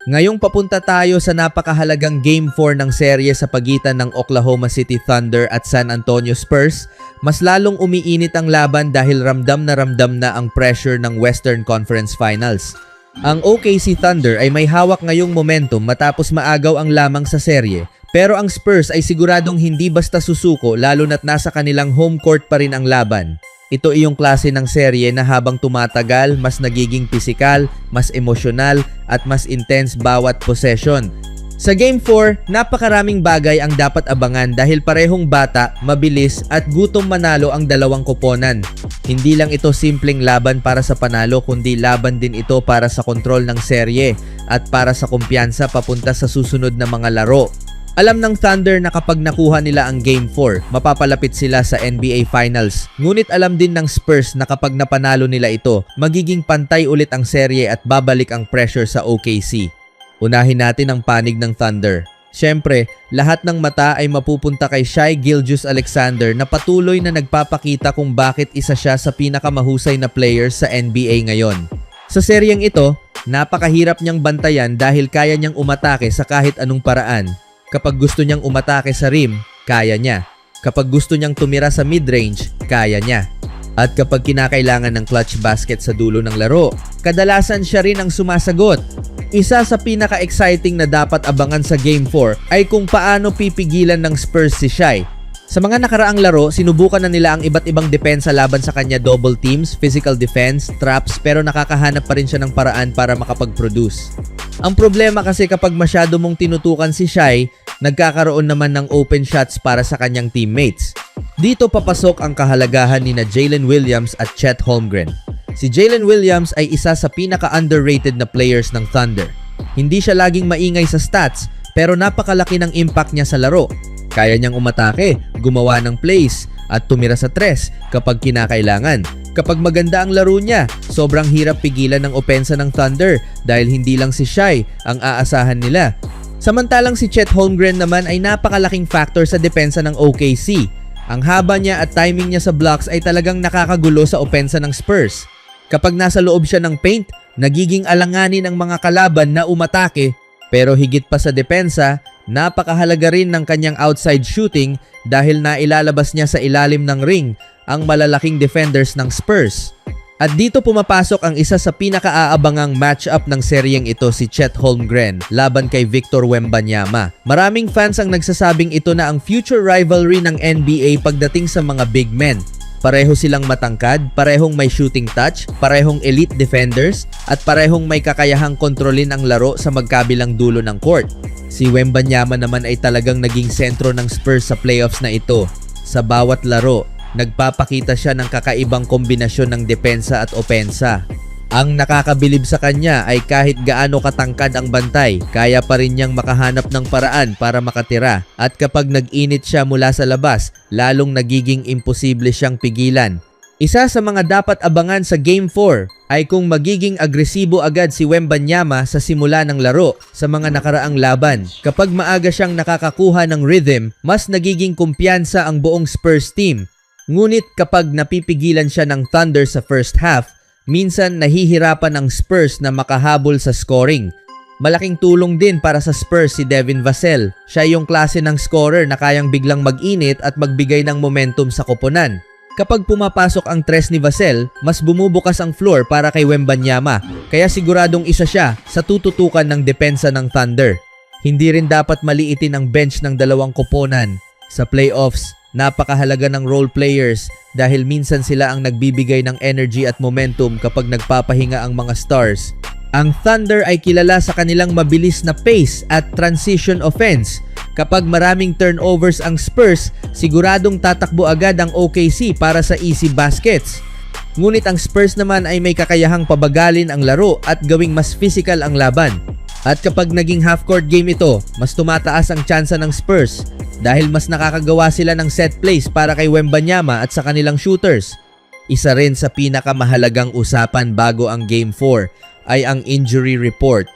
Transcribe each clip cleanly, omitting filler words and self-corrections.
Ngayong papunta tayo sa napakahalagang Game 4 ng serye sa pagitan ng Oklahoma City Thunder at San Antonio Spurs, mas lalong umiinit ang laban dahil ramdam na ang pressure ng Western Conference Finals. Ang OKC Thunder ay may hawak ngayong momentum matapos maagaw ang lamang sa serye, pero ang Spurs ay siguradong hindi basta susuko lalo na't nasa kanilang home court pa rin ang laban. Ito ay yung klase ng serye na habang tumatagal, mas nagiging pisikal, mas emosyonal, at mas intense bawat possession. Sa Game 4, napakaraming bagay ang dapat abangan dahil parehong bata, mabilis, at gutom manalo ang dalawang koponan. Hindi lang ito simpleng laban para sa panalo kundi laban din ito para sa kontrol ng serye at para sa kumpiyansa papunta sa susunod na mga laro. Alam ng Thunder na kapag nakuha nila ang Game 4, mapapalapit sila sa NBA Finals. Ngunit alam din ng Spurs na kapag napanalo nila ito, magiging pantay ulit ang serye at babalik ang pressure sa OKC. Unahin natin ang panig ng Thunder. Siyempre, lahat ng mata ay mapupunta kay Shai Gilgeous-Alexander na patuloy na nagpapakita kung bakit isa siya sa pinakamahusay na players sa NBA ngayon. Sa seryeng ito, napakahirap niyang bantayan dahil kaya niyang umatake sa kahit anong paraan. Kapag gusto niyang umatake sa rim, kaya niya. Kapag gusto niyang tumira sa mid-range, kaya niya. At kapag kinakailangan ng clutch basket sa dulo ng laro, kadalasan siya rin ang sumasagot. Isa sa pinaka-exciting na dapat abangan sa Game 4 ay kung paano pipigilan ng Spurs si Shai. Sa mga nakaraang laro, sinubukan na nila ang iba't ibang depensa laban sa kanya, double teams, physical defense, traps, pero nakakahanap pa rin siya ng paraan para makapag-produce. Ang problema kasi kapag masyado mong tinutukan si Shai, nagkakaroon naman ng open shots para sa kanyang teammates. Dito papasok ang kahalagahan ni Jalen Williams at Chet Holmgren. Si Jalen Williams ay isa sa pinaka-underrated na players ng Thunder. Hindi siya laging maingay sa stats, pero napakalaki ng impact niya sa laro. Kaya niyang umatake, gumawa ng plays, at tumira sa tres kapag kinakailangan. Kapag maganda ang laro niya, sobrang hirap pigilan ng opensa ng Thunder dahil hindi lang si Shai ang aasahan nila. Samantalang si Chet Holmgren naman ay napakalaking factor sa depensa ng OKC. Ang haba niya at timing niya sa blocks ay talagang nakakagulo sa opensa ng Spurs. Kapag nasa loob siya ng paint, nagiging alanganin ang mga kalaban na umatake. Pero higit pa sa depensa, napakahalaga rin ng kanyang outside shooting dahil nailalabas niya sa ilalim ng ring ang malalaking defenders ng Spurs. At dito pumapasok ang isa sa pinakaaabangang matchup ng seryeng ito, si Chet Holmgren laban kay Victor Wembanyama. Maraming fans ang nagsasabing ito na ang future rivalry ng NBA pagdating sa mga big men. Pareho silang matangkad, parehong may shooting touch, parehong elite defenders, at parehong may kakayahang kontrolin ang laro sa magkabilang dulo ng court. Si Wembanyama naman ay talagang naging sentro ng Spurs sa playoffs na ito. Sa bawat laro, nagpapakita siya ng kakaibang kombinasyon ng depensa at opensa. Ang nakakabilib sa kanya ay kahit gaano katangkad ang bantay, kaya pa rin niyang makahanap ng paraan para makatira. At kapag nag-init siya mula sa labas, lalong nagiging imposible siyang pigilan. Isa sa mga dapat abangan sa Game 4 ay kung magiging agresibo agad si Wembanyama sa simula ng laro sa mga nakaraang laban. Kapag maaga siyang nakakakuha ng rhythm, mas nagiging kumpiyansa ang buong Spurs team. Ngunit kapag napipigilan siya ng Thunder sa first half, minsan nahihirapan ang Spurs na makahabol sa scoring. Malaking tulong din para sa Spurs si Devin Vassell. Siya yung klase ng scorer na kayang biglang mag-init at magbigay ng momentum sa koponan. Kapag pumapasok ang tres ni Vassell, mas bumubukas ang floor para kay Wembanyama, kaya siguradong isa siya sa tututukan ng depensa ng Thunder. Hindi rin dapat maliitin ang bench ng dalawang koponan. Sa playoffs, napakahalaga ng role players dahil minsan sila ang nagbibigay ng energy at momentum kapag nagpapahinga ang mga stars. Ang Thunder ay kilala sa kanilang mabilis na pace at transition offense. Kapag maraming turnovers ang Spurs, siguradong tatakbo agad ang OKC para sa easy baskets. Ngunit ang Spurs naman ay may kakayahang pabagalin ang laro at gawing mas physical ang laban. At kapag naging half-court game ito, mas tumataas ang tsansa ng Spurs dahil mas nakakagawa sila ng set plays para kay Wembanyama at sa kanilang shooters. Isa rin sa pinakamahalagang usapan bago ang Game 4 ay ang injury report.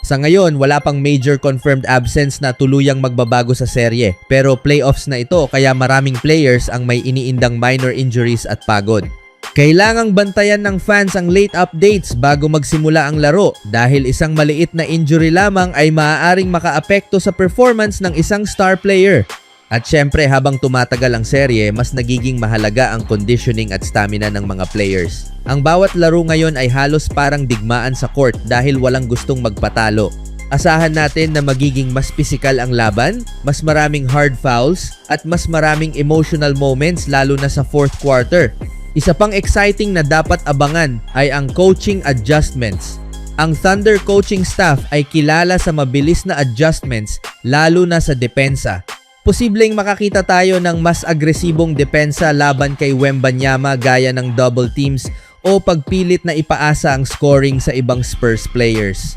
Sa ngayon, wala pang major confirmed absence na tuluyang magbabago sa serye, pero playoffs na ito kaya maraming players ang may iniindang minor injuries at pagod. Kailangang bantayan ng fans ang late updates bago magsimula ang laro dahil isang maliit na injury lamang ay maaaring makaapekto sa performance ng isang star player. At syempre habang tumatagal ang serye, mas nagiging mahalaga ang conditioning at stamina ng mga players. Ang bawat laro ngayon ay halos parang digmaan sa court dahil walang gustong magpatalo. Asahan natin na magiging mas pisikal ang laban, mas maraming hard fouls, at mas maraming emotional moments lalo na sa fourth quarter. Isa pang exciting na dapat abangan ay ang coaching adjustments. Ang Thunder coaching staff ay kilala sa mabilis na adjustments lalo na sa depensa. Posibleng makakita tayo ng mas agresibong depensa laban kay Wembanyama gaya ng double teams o pagpilit na ipaasa ang scoring sa ibang Spurs players.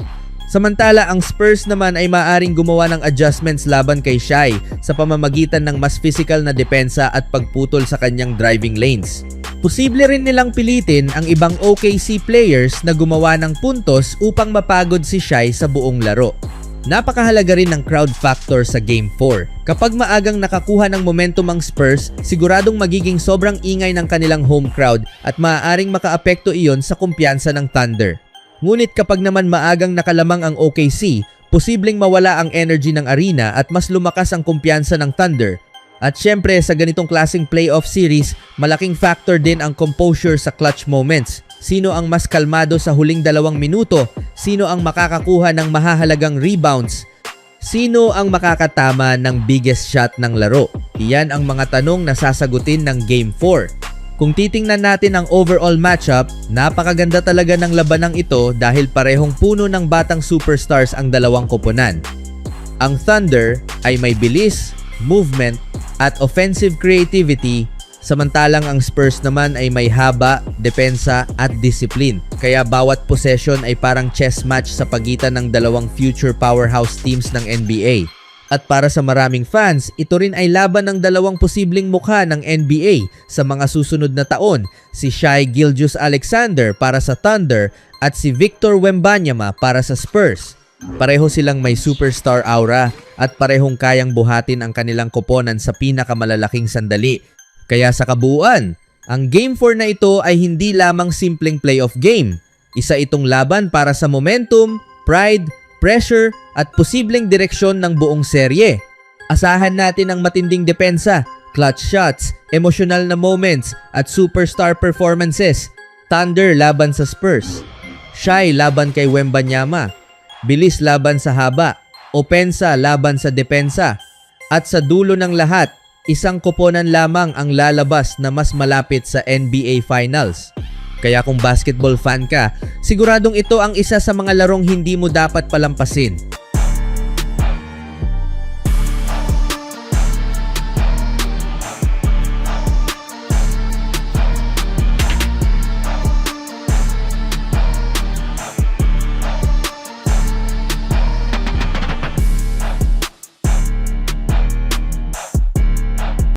Samantala, ang Spurs naman ay maaaring gumawa ng adjustments laban kay Shai sa pamamagitan ng mas physical na depensa at pagputol sa kanyang driving lanes. Posible rin nilang pilitin ang ibang OKC players na gumawa ng puntos upang mapagod si Shai sa buong laro. Napakahalaga rin ng crowd factor sa Game 4. Kapag maagang nakakuha ng momentum ang Spurs, siguradong magiging sobrang ingay ng kanilang home crowd at maaaring makaapekto iyon sa kumpiyansa ng Thunder. Ngunit kapag naman maagang nakalamang ang OKC, posibleng mawala ang energy ng arena at mas lumakas ang kumpiyansa ng Thunder. At syempre sa ganitong klaseng playoff series, malaking factor din ang composure sa clutch moments. Sino ang mas kalmado sa huling 2 minuto? Sino ang makakakuha ng mahahalagang rebounds? Sino ang makakatama ng biggest shot ng laro? Iyan ang mga tanong na sasagutin ng Game 4. Kung titingnan natin ang overall matchup, napakaganda talaga ng labanang ito dahil parehong puno ng batang superstars ang dalawang koponan. Ang Thunder ay may bilis, movement, at offensive creativity, samantalang ang Spurs naman ay may haba, depensa at discipline. Kaya bawat possession ay parang chess match sa pagitan ng dalawang future powerhouse teams ng NBA. At para sa maraming fans, ito rin ay laban ng dalawang posibleng mukha ng NBA sa mga susunod na taon, si Shai Gilgeous-Alexander para sa Thunder at si Victor Wembanyama para sa Spurs. Pareho silang may superstar aura at parehong kayang buhatin ang kanilang koponan sa pinakamalalaking sandali. Kaya sa kabuuan, ang Game 4 na ito ay hindi lamang simpleng playoff game. Isa itong laban para sa momentum, pride, pressure at posibleng direksyon ng buong serye. Asahan natin ang matinding depensa, clutch shots, emotional na moments at superstar performances. Thunder laban sa Spurs, Shai laban kay Wembanyama, bilis laban sa haba, opensa laban sa depensa, at sa dulo ng lahat, isang koponan lamang ang lalabas na mas malapit sa NBA Finals. Kaya kung basketball fan ka, siguradong ito ang isa sa mga larong hindi mo dapat palampasin.